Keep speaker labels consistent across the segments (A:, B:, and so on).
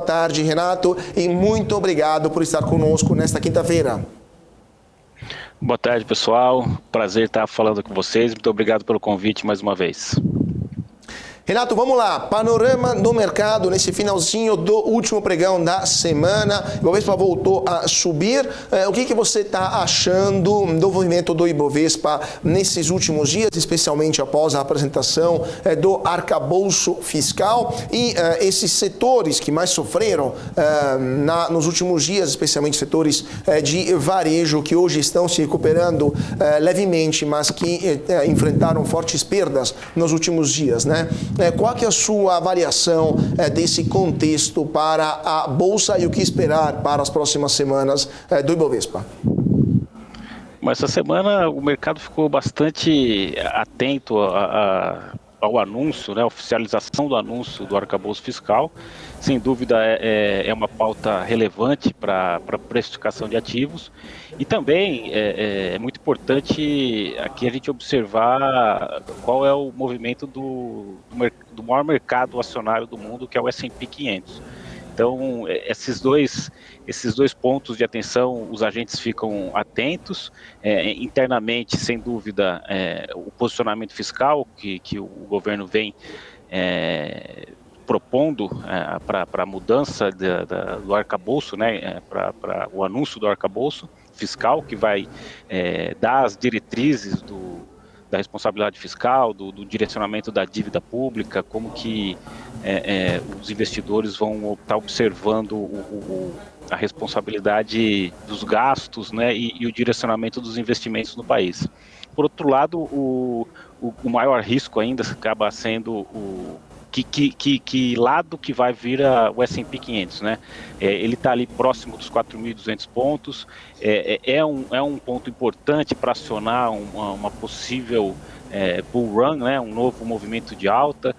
A: tarde, Renato, e muito obrigado por estar conosco nesta quinta-feira.
B: Boa tarde, pessoal. Prazer estar falando com vocês. Muito obrigado pelo convite mais uma vez.
A: Renato, vamos lá. Panorama do mercado nesse finalzinho do último pregão da semana. O Ibovespa voltou a subir. O que você está achando do movimento do Ibovespa nesses últimos dias, especialmente após a apresentação do arcabouço fiscal e esses setores que mais sofreram nos últimos dias, especialmente setores de varejo, que hoje estão se recuperando levemente, mas que enfrentaram fortes perdas nos últimos dias, né? Qual que é a sua avaliação desse contexto para a Bolsa e o que esperar para as próximas semanas do Ibovespa?
B: Mas essa semana o mercado ficou bastante atento ao anúncio, né, a oficialização do anúncio do arcabouço fiscal. Sem dúvida é uma pauta relevante para a precificação de ativos. E também é muito importante aqui a gente observar qual é o movimento do maior mercado acionário do mundo, que é o S&P 500. Então, esses dois pontos de atenção, os agentes ficam atentos. Internamente, sem dúvida, o posicionamento fiscal que o governo vem propondo para a mudança do arcabouço, né, para o anúncio do arcabouço fiscal, que vai dar as diretrizes da responsabilidade fiscal, do direcionamento da dívida pública, como que os investidores vão estar observando a responsabilidade dos gastos, né, e o direcionamento dos investimentos no país. Por outro lado, o maior risco ainda acaba sendo que lado que vai vir o S&P 500, né? Ele está ali próximo dos 4.200 pontos, é um ponto importante para acionar uma possível bull run, né? Um novo movimento de alta,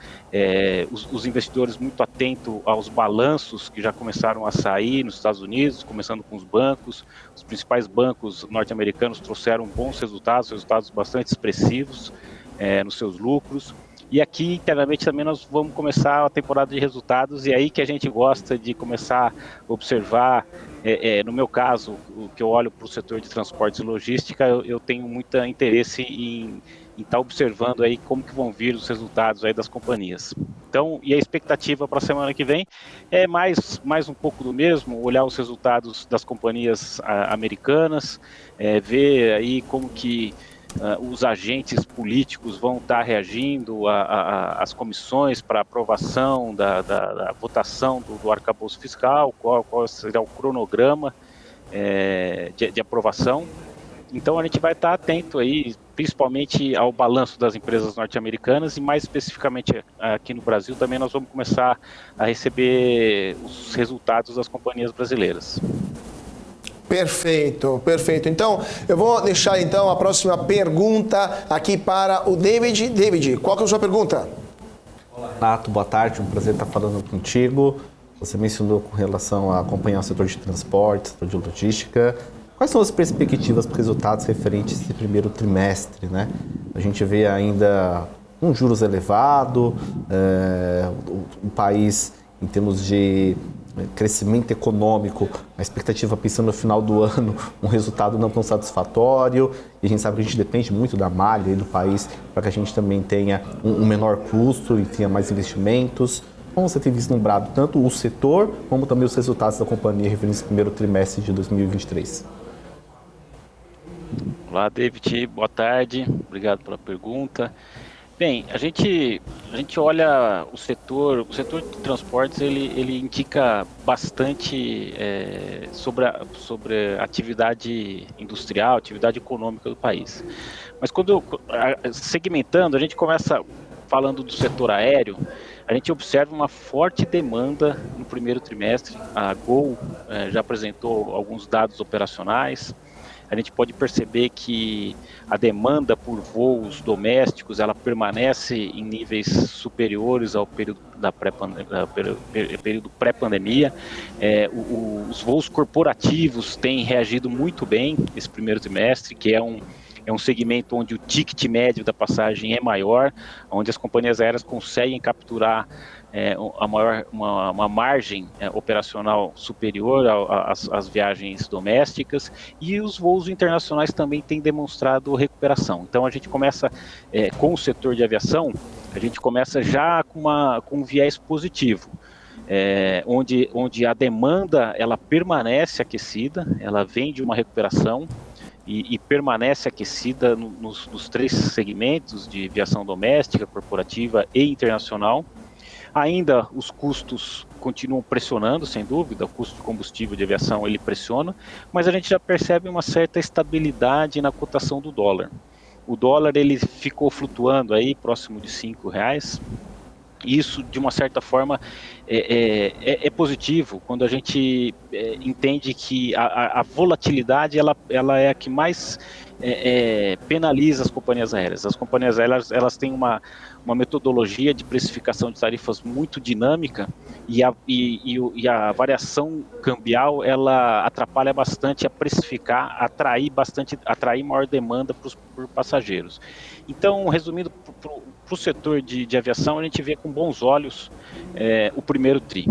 B: os investidores muito atentos aos balanços que já começaram a sair nos Estados Unidos, começando com os bancos. Os principais bancos norte-americanos trouxeram bons resultados bastante expressivos nos seus lucros. E aqui, internamente, também nós vamos começar a temporada de resultados, e aí que a gente gosta de começar a observar, no meu caso, o que eu olho para o setor de transportes e logística, eu tenho muito interesse em estar observando aí como que vão vir os resultados aí das companhias. Então, e a expectativa para a semana que vem é mais um pouco do mesmo, olhar os resultados das companhias americanas, ver aí como que os agentes políticos vão estar reagindo às comissões para aprovação da votação do arcabouço fiscal, qual será o cronograma de aprovação. Então a gente vai estar atento aí, principalmente ao balanço das empresas norte-americanas e mais especificamente aqui no Brasil também nós vamos começar a receber os resultados das companhias brasileiras.
A: Perfeito, perfeito. Então, eu vou deixar a próxima pergunta aqui para o David. David, qual que é a sua pergunta?
C: Olá, Renato, boa tarde, um prazer estar falando contigo. Você mencionou com relação a acompanhar o setor de transporte, setor de logística. Quais são as perspectivas para resultados referentes a esse primeiro trimestre, né? A gente vê ainda um juros elevado, o país, em termos de crescimento econômico, a expectativa pensando no final do ano, um resultado não tão satisfatório, e a gente sabe que a gente depende muito da malha do país para que a gente também tenha um menor custo e tenha mais investimentos. Como você tem vislumbrado tanto o setor, como também os resultados da companhia referentes ao primeiro trimestre de 2023?
B: Olá, David, boa tarde, obrigado pela pergunta. Bem, a gente olha o setor de transportes, ele indica bastante sobre a atividade industrial, atividade econômica do país. Mas segmentando, a gente começa falando do setor aéreo, a gente observa uma forte demanda no primeiro trimestre. A Gol já apresentou alguns dados operacionais. A gente pode perceber que a demanda por voos domésticos ela permanece em níveis superiores ao período período pré-pandemia. Os voos corporativos têm reagido muito bem esse primeiro trimestre, que é é um segmento onde o ticket médio da passagem é maior, onde as companhias aéreas conseguem capturar uma margem operacional superior às viagens domésticas, e os voos internacionais também têm demonstrado recuperação. Então a gente começa com o setor de aviação, a gente começa já com um viés positivo, onde a demanda ela permanece aquecida, ela vem de uma recuperação e permanece aquecida nos 3 segmentos de aviação doméstica, corporativa e internacional. Ainda os custos continuam pressionando, sem dúvida, o custo de combustível de aviação ele pressiona, mas a gente já percebe uma certa estabilidade na cotação do dólar. O dólar ele ficou flutuando aí próximo de R$5. Isso, de uma certa forma, é positivo quando a gente entende que a volatilidade ela é a que mais penaliza as companhias aéreas. As companhias aéreas elas têm uma metodologia de precificação de tarifas muito dinâmica, e a variação cambial ela atrapalha bastante a precificar, atrair maior demanda por passageiros. Então, resumindo, para o setor de aviação, a gente vê com bons olhos o primeiro TRI.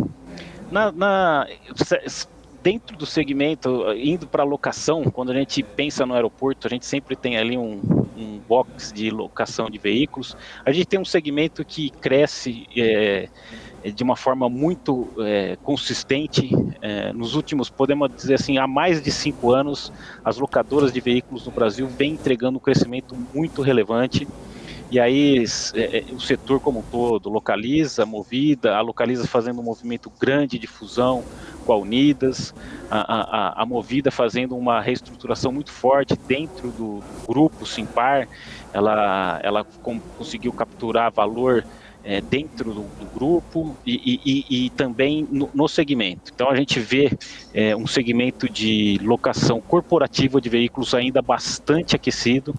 B: Dentro do segmento, indo para a locação, quando a gente pensa no aeroporto, a gente sempre tem ali um box de locação de veículos. A gente tem um segmento que cresce de uma forma muito consistente. Nos últimos, podemos dizer assim, há mais de 5 anos, as locadoras de veículos no Brasil vêm entregando um crescimento muito relevante. E aí o setor como um todo, Localiza, Movida, a Localiza fazendo um movimento grande de fusão com a Unidas, a Movida fazendo uma reestruturação muito forte dentro do grupo Simpar, ela conseguiu capturar valor dentro do grupo e também no segmento. Então a gente vê um segmento de locação corporativa de veículos ainda bastante aquecido,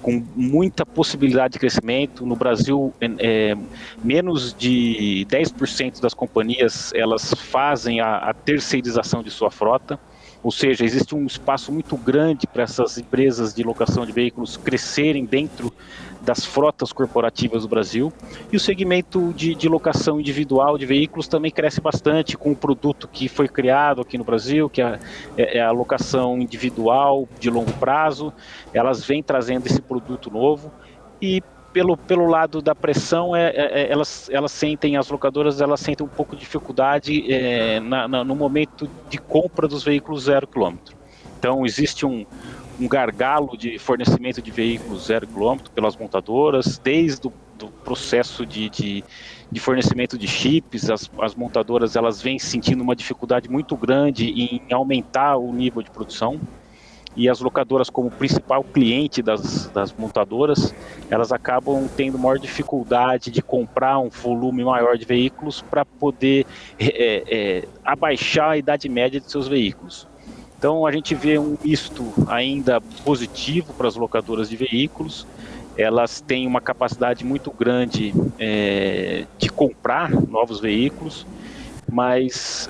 B: com muita possibilidade de crescimento. No Brasil, menos de 10% das companhias elas fazem a terceirização de sua frota, ou seja, existe um espaço muito grande para essas empresas de locação de veículos crescerem dentro das frotas corporativas do Brasil. E o segmento de locação individual de veículos também cresce bastante, com um produto que foi criado aqui no Brasil, que é a locação individual de longo prazo. Elas vêm trazendo esse produto novo, e pelo lado da pressão, elas sentem, as locadoras elas sentem um pouco de dificuldade no momento de compra dos veículos 0 km. Então existe um gargalo de fornecimento de veículos 0 km pelas montadoras, desde o processo de fornecimento de chips. As montadoras elas vêm sentindo uma dificuldade muito grande em aumentar o nível de produção, e as locadoras, como principal cliente das montadoras, elas acabam tendo maior dificuldade de comprar um volume maior de veículos para poder abaixar a idade média de seus veículos. Então a gente vê um misto ainda positivo para as locadoras de veículos. Elas têm uma capacidade muito grande de comprar novos veículos, mas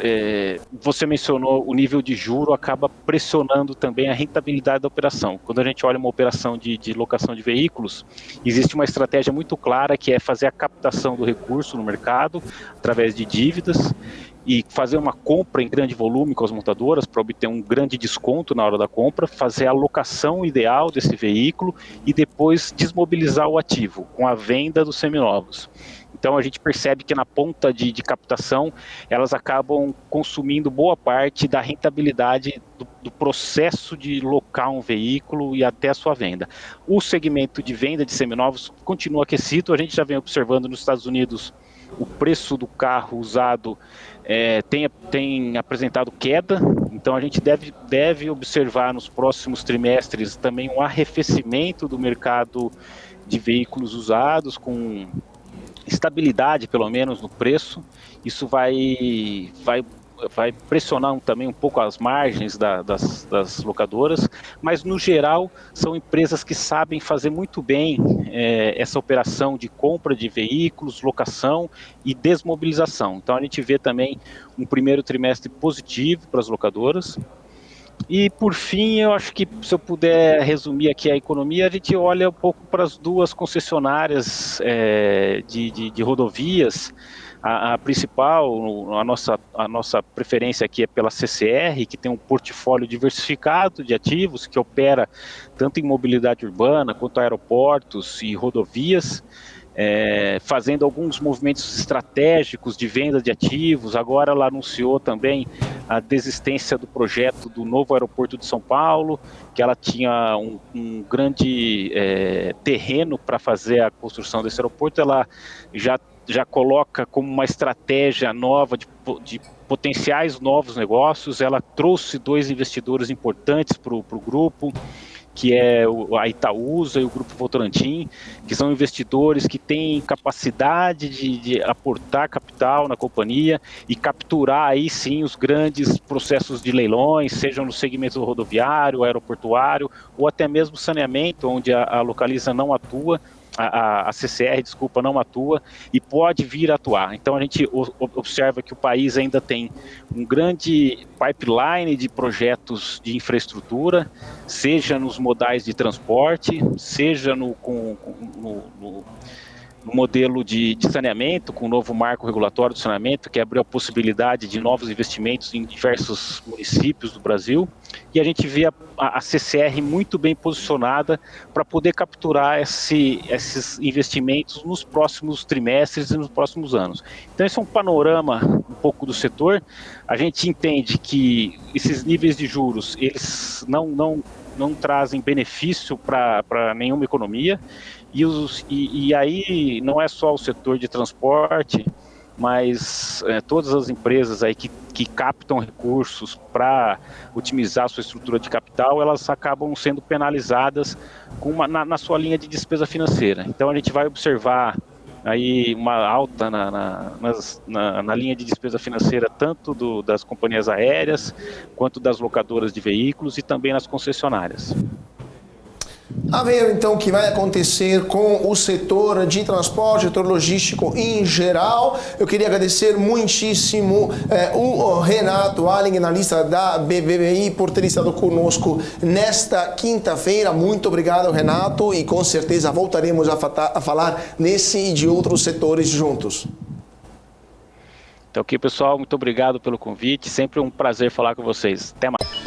B: você mencionou o nível de juro acaba pressionando também a rentabilidade da operação. Quando a gente olha uma operação de locação de veículos, existe uma estratégia muito clara, que é fazer a captação do recurso no mercado através de dívidas e fazer uma compra em grande volume com as montadoras para obter um grande desconto na hora da compra, fazer a locação ideal desse veículo e depois desmobilizar o ativo com a venda dos seminovos. Então a gente percebe que na ponta de captação elas acabam consumindo boa parte da rentabilidade do processo de locar um veículo e até a sua venda. O segmento de venda de seminovos continua aquecido. A gente já vem observando nos Estados Unidos o preço do carro usado tem apresentado queda, então a gente deve observar nos próximos trimestres também um arrefecimento do mercado de veículos usados, com estabilidade pelo menos no preço. Isso vai pressionar também um pouco as margens das locadoras, mas no geral são empresas que sabem fazer muito bem essa operação de compra de veículos, locação e desmobilização. Então a gente vê também um primeiro trimestre positivo para as locadoras. E por fim, eu acho que se eu puder resumir aqui a economia, a gente olha um pouco para as duas concessionárias de rodovias. A principal, a nossa preferência aqui é pela CCR, que tem um portfólio diversificado de ativos, que opera tanto em mobilidade urbana quanto aeroportos e rodovias, fazendo alguns movimentos estratégicos de venda de ativos. Agora ela anunciou também a desistência do projeto do novo aeroporto de São Paulo, que ela tinha um grande terreno para fazer a construção desse aeroporto. Ela já coloca como uma estratégia nova de potenciais novos negócios. Ela trouxe 2 investidores importantes para o grupo, que é a Itaúsa e o Grupo Votorantim, que são investidores que têm capacidade de aportar capital na companhia e capturar aí sim os grandes processos de leilões, sejam no segmento rodoviário, aeroportuário ou até mesmo saneamento, onde a Localiza não atua. A CCR, desculpa, não atua e pode vir a atuar. Então a gente observa que o país ainda tem um grande pipeline de projetos de infraestrutura, seja nos modais de transporte, seja no modelo de saneamento, com o novo marco regulatório do saneamento, que abriu a possibilidade de novos investimentos em diversos municípios do Brasil, e a gente vê a CCR muito bem posicionada para poder capturar esses investimentos nos próximos trimestres e nos próximos anos. Então esse é um panorama um pouco do setor. A gente entende que esses níveis de juros, eles não trazem benefício para nenhuma economia, e aí não é só o setor de transporte, mas todas as empresas aí que captam recursos para otimizar a sua estrutura de capital, elas acabam sendo penalizadas na sua linha de despesa financeira. Então a gente vai observar aí uma alta na linha de despesa financeira, tanto das companhias aéreas, quanto das locadoras de veículos e também nas concessionárias.
A: A ver, então, o que vai acontecer com o setor de transporte, setor logístico em geral. Eu queria agradecer muitíssimo o Renato Alling, analista da BBVI, por ter estado conosco nesta quinta-feira. Muito obrigado, Renato, e com certeza voltaremos a falar nesse e de outros setores juntos.
B: Então, ok, pessoal, muito obrigado pelo convite. Sempre um prazer falar com vocês. Até mais.